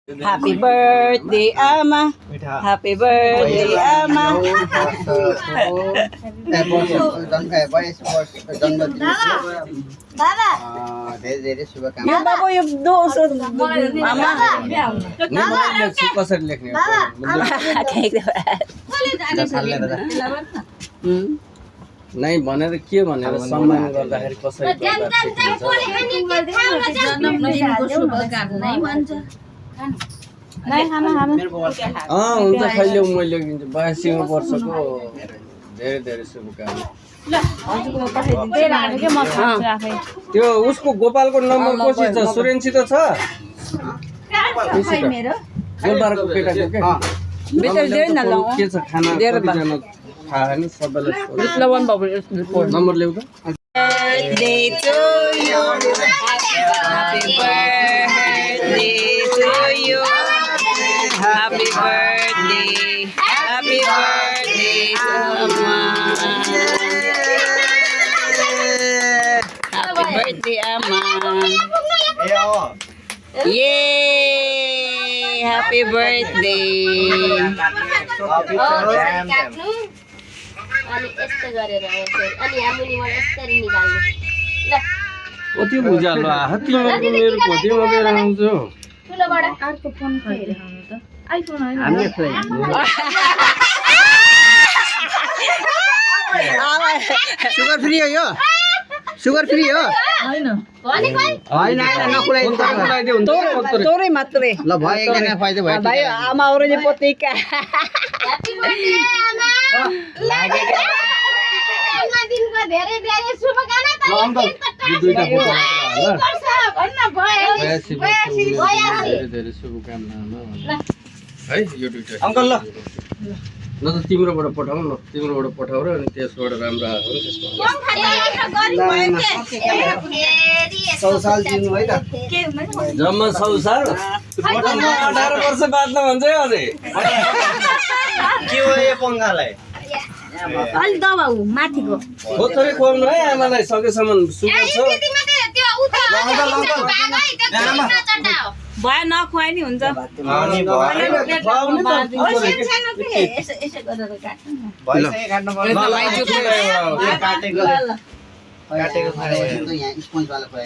Happy birthday, Ama. Happy birthday, Ama. धेरै शुभकामना यो बाबु यो दोसो आमा कसरी लेख्ने नै भनेर के भनेर सम्मान गर्दाखेरि कसरी हुन्छ खैले म लेखिदिन्छु 82 वर्षको धेरै धेरै शुभकामना त्यो उसको गोपालको नम्बर कोसिस छ सुरेनसित छ गोलबारको केटाको के के छ खाना कतिजना थाहा नि सबैलाई नम्बर ल्याउ त birthday to you. Happy birthday to you. Happy birthday. Happy birthday to Amma. Happy birthday, Amma. Yay! Happy birthday. अनि यस्तो गरेर अनि मुनिबाट यसरी निकाल्नु ल कति उज्यालो आहा तिम्रो मेरो कति मगेर आउँछु ठुलोबाट अर्को फोन खोइले खानु त आइफोन हैन हामीले सुगर फ्री हो यो सुगर फ्री हो हैन भने कोइ हैन नकुलाइदियो तोरै मात्रै ल भयो एकजना फाइदा भयो भाइ आमा औरले पत्रिका ह्यापी बर्थडे आमा लागेको आमा दिनको धेरै धेरै शुभकामना त दुईटा फोटो भन्न भयो धेरै धेरै शुभकामना है यो दुईटा अंकल ल न त तिम्रोबाट पठाऊ न तिम्रोबाट पठाऊ र अनि त्यसबाट राम्रो आयो भने त्यसमा 100 साल दिनु है त जम्मा 100 साल 18 वर्ष बादमा भन्छ है अझै के हो यो पंगालाई अलि दबाउ माथिको थोरै खुवाउनु है आमालाई सकेसम्म सुगर छ भयो नखुवाइ नि हुन्छ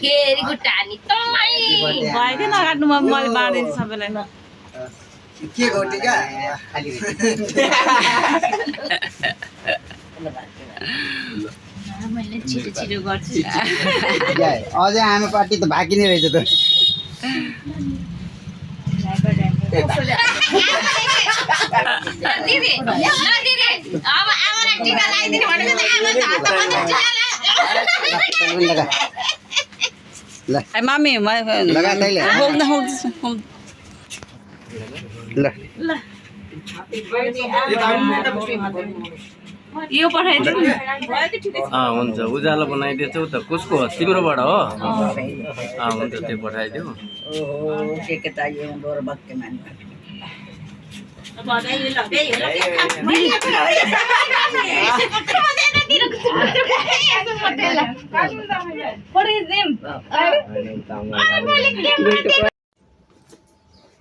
फेरि गुट्टा नि भयो नकाट्नु मैले बाँडिदिन्छु सबैलाई के घटिका खाली मैले छिटो छिटो गर्छु अझै आमा पार्टी त बाँकी नै रहेछ त दिदी अब आमालाई टिका लगाइदिनु भनेको त ल मामी लगा तैले ल यो पठाइदिनु हुन्छ उज्यालो बनाइदिएछौ त कसको हो तिम्रोबाट हो हुन्छ त्यो पठाइदिऊ के चाहियो गोर बक्के मान्नु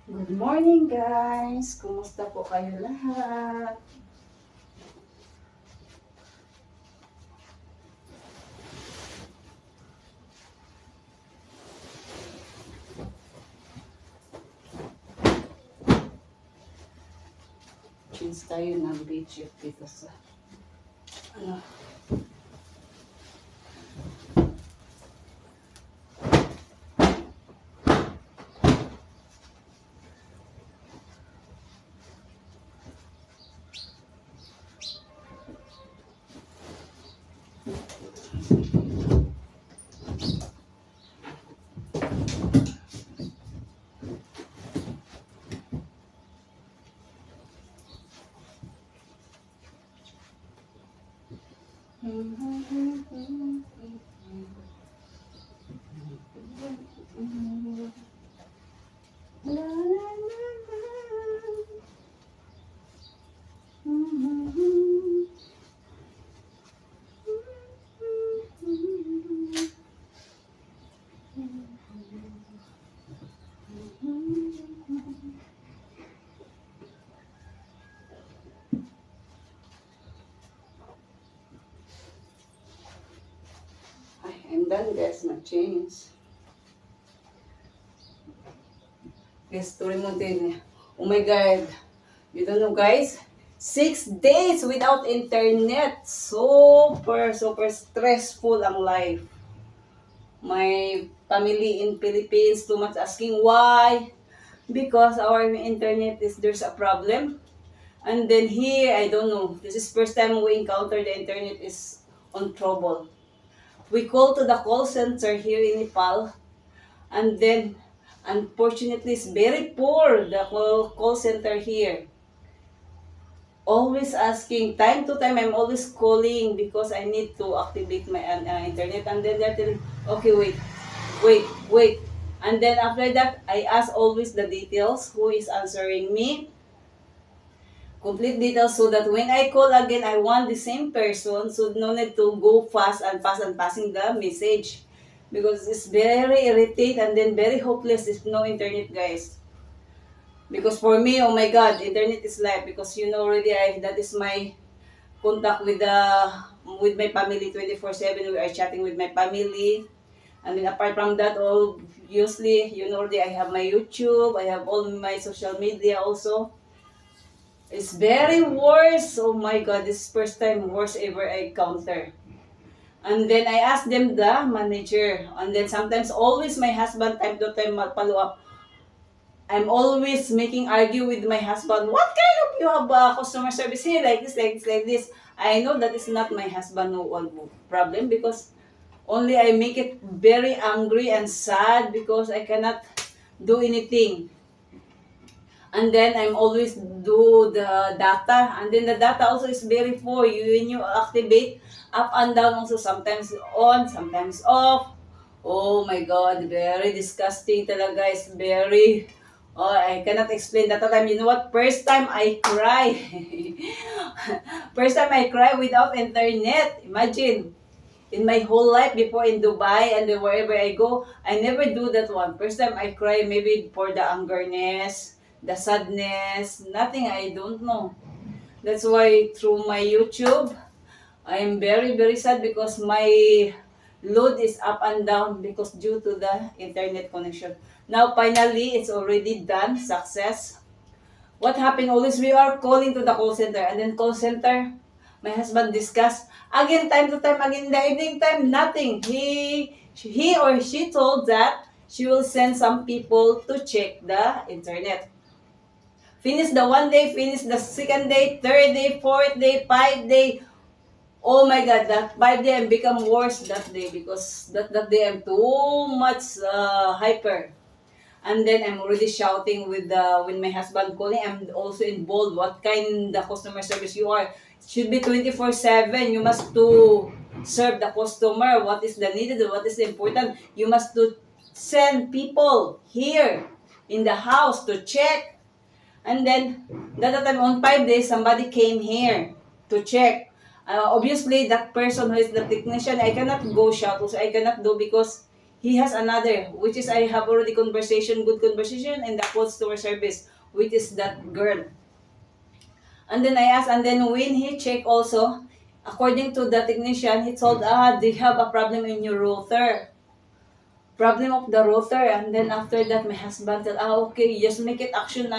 Good morning guys! Kumusta po kayo lahat? Since tayo nag-beach dito sa ano Ayan guys, mag-change. Guys, to remote niya. Oh my God. You don't know guys? 6 days without internet. Super stressful ang life. My family in Philippines too much asking why. Because our internet there's a problem. And then here, I don't know. This is first time we encounter the internet is on trouble. We call to the call center here in Nepal, and then unfortunately it's very poor, the call center here. Always asking, time to time I'm always calling because I need to activate my internet, and then they're telling, okay, wait. And then after that, I ask always the details, who is answering me, complete details, so that when I call again, I want the same person, so no need to go fast and passing the message. Because it's very irritating and then very hopeless if no internet, guys. Because for me, oh my God, internet is life. Because you know already, that is my contact with my family 24/7. We are chatting with my family. And then apart from that, obviously, you know already, I have my YouTube, I have all my social media also. It's very worse. Oh my God, this is first time worst ever I encounter. And then I ask them the manager. And then sometimes always my husband time to time follow up. I'm always making argue with my husband. What kind of you have customer service here like this? I know that is not my husband no problem because only I make it very angry and sad because I cannot do anything. And then I'm always do the data, and then the data also is very poor. When you activate up and down also, sometimes on, sometimes off. Oh my God, very disgusting talaga guys. Very, I cannot explain that time. You know what? First time I cry. First time I cry without internet. Imagine. In my whole life before in Dubai and wherever I go, I never do that one. First time I cry maybe for the angerness, the sadness, nothing, I don't know. That's why through my YouTube, I am very sad because my load is up and down because due to the internet connection. Now finally, it's already done, success. What happened always, we are calling to the call center, and then call center, my husband discussed, again time to time, again in the evening time, nothing. He or she told that she will send some people to check the internet. Finish the 1 day, finish the 2nd day, 3rd day, 4th day, 5th day. Oh my God, that 5th day I become worse that day because that day I'm too much hyper. And then I'm already shouting with when my husband calling. I'm also involved. What kind of customer service you are? It should be 24/7. You must to serve the customer. What is the needed? What is the important? You must to send people here in the house to check. And then that time on 5 days, somebody came here to check. Obviously, that person who is the technician, I cannot go shout. Also, I cannot do because he has another, which is I have already good conversation, and the customer service, which is that girl. And then I asked, and then when he checked also, according to the technician, he told, they have a problem in your router. Problem of the router. And then after that, my husband said, okay, just make it action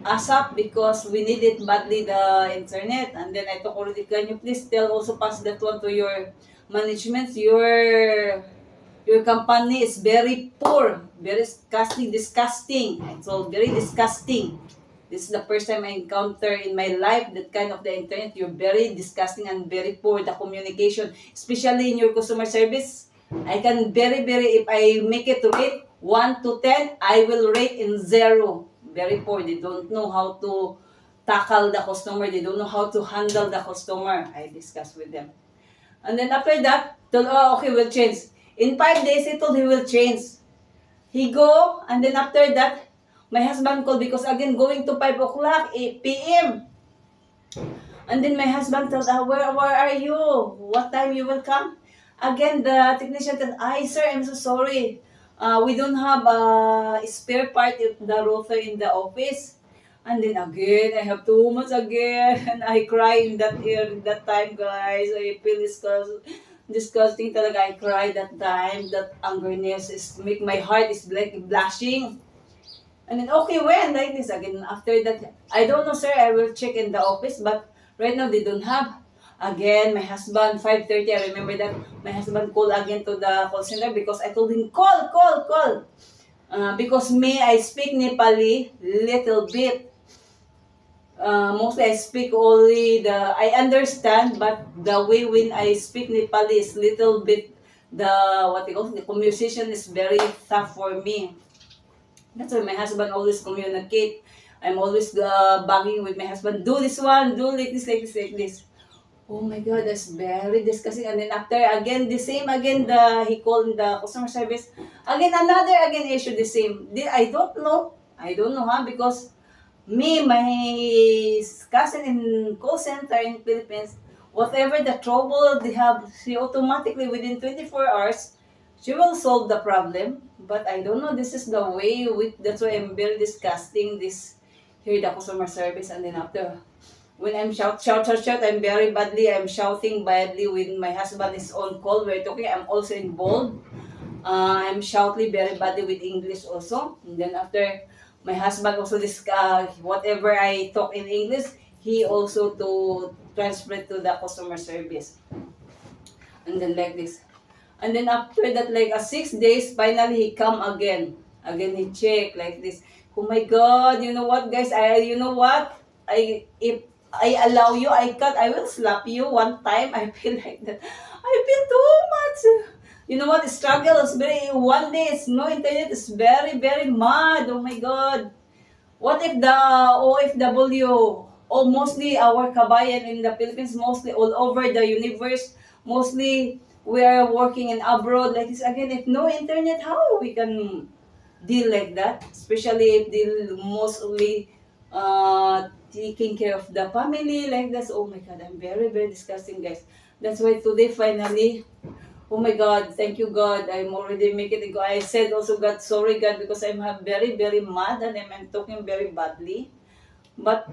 ASAP because we need it badly, the internet. And then I told already, can you please tell also pass that one to your management, your company is very poor, very disgusting. It's all very disgusting. This is the first time I encounter in my life that kind of the internet. You're very disgusting and very poor, the communication, especially in your customer service. I can if I make it rate 1 to 10, I will rate in 0. Very poor. They don't know how to tackle the customer. They don't know how to handle the customer. I discussed with them. And then after that, told, okay, we'll change. In 5 days, he told he will change. He go, and then after that, my husband called because again going to 5 o'clock, 8 p.m. And then my husband tells, where are you? What time you will come? Again, the technician said, sir, I'm so sorry. We don't have a spare part of the router in the office. And then again, I have too much again. And I cry in that time, guys. I feel disgusting talaga. I cried that time. That angerness is make my heart is like blushing. And then, okay, when? Like this again. After that, I don't know, sir. I will check in the office. But right now, they don't have. Again, my husband, 5:30, I remember that. My husband called again to the call center because I told him, call, call, call. Because me, I speak Nepali little bit. Mostly I speak only I understand, but the way when I speak Nepali is little bit, what they call, the conversation is very tough for me. That's why my husband always communicate. I'm always bugging with my husband, do this one, do like this, like this, like this. Oh my God, that's very disgusting. And then after, again, the same, again, he called the customer service. Again, another, again, issue, the same. I don't know. I don't know, because my cousin in call center in Philippines, whatever the trouble they have, she automatically, within 24 hours, she will solve the problem. But I don't know, this is the way, that's why I'm very disgusting, this, here, the customer service. And then after, when I'm shout, I'm very badly, I'm shouting badly when my husband is on call, we're talking, I'm also involved. I'm shouting very badly with English also. And then after, my husband also, whatever I talk in English, he also to transfer to the customer service. And then like this. And then after that, like 6 days, finally he come again. Again, he check like this. Oh my God, you know what, guys? You know what? If I allow you, I will slap you one time. I feel like that. I feel too much. You know what? Struggle is very, one day it's no internet is very, very mad. Oh my God. What if the OFW, or mostly our kabayan in the Philippines, mostly all over the universe, mostly we are working in abroad like this. Again, if no internet, how we can deal like that? Especially if they mostly taking care of the family like this. Oh my God, I'm very, very disgusting, guys. That's why today finally, oh my God, thank you, God. I'm already making it go. I said also, God, sorry, God, because I'm very, very mad and I'm talking very badly. But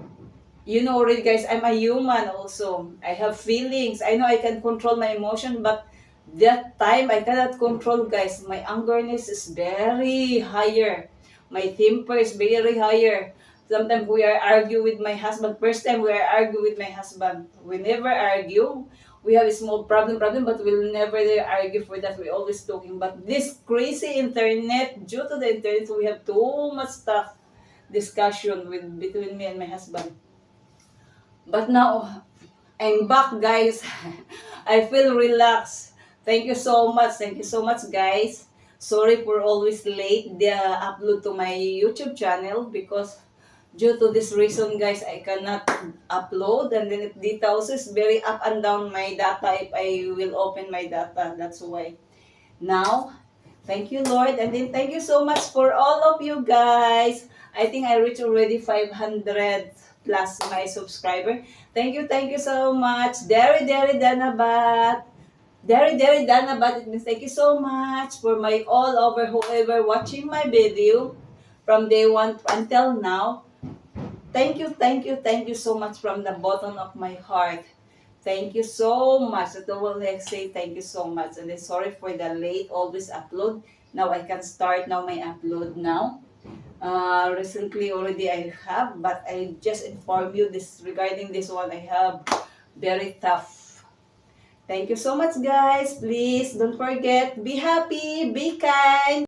you know already, guys, I'm a human also. I have feelings. I know I can control my emotion, but that time I cannot control, guys. My angerness is very higher. My temper is very higher. Sometimes we are argue with my husband. First time we are argue with my husband. We never argue. We have a small problem, but we'll never argue for that. We're always talking. But this crazy internet, due to the internet, we have too much stuff discussion between me and my husband. But now, I'm back, guys. I feel relaxed. Thank you so much. Thank you so much, guys. Sorry for always late the upload to my YouTube channel because due to this reason, guys, I cannot upload. And then if data also is very up and down my data if I will open my data. That's why. Now, thank you, Lord. And then thank you so much for all of you guys. I think I reached already 500 plus my subscriber. Thank you so much. Dari Danabat. Dari Danabat. It means thank you so much for my all over whoever watching my video from day one until now. Thank you so much from the bottom of my heart. Thank you so much. Ito will say thank you so much. And then sorry for the late always upload. Now I can start now my upload now. Recently already I have, but I just inform you this regarding this one. I have very tough. Thank you so much, guys. Please don't forget, be happy, be kind.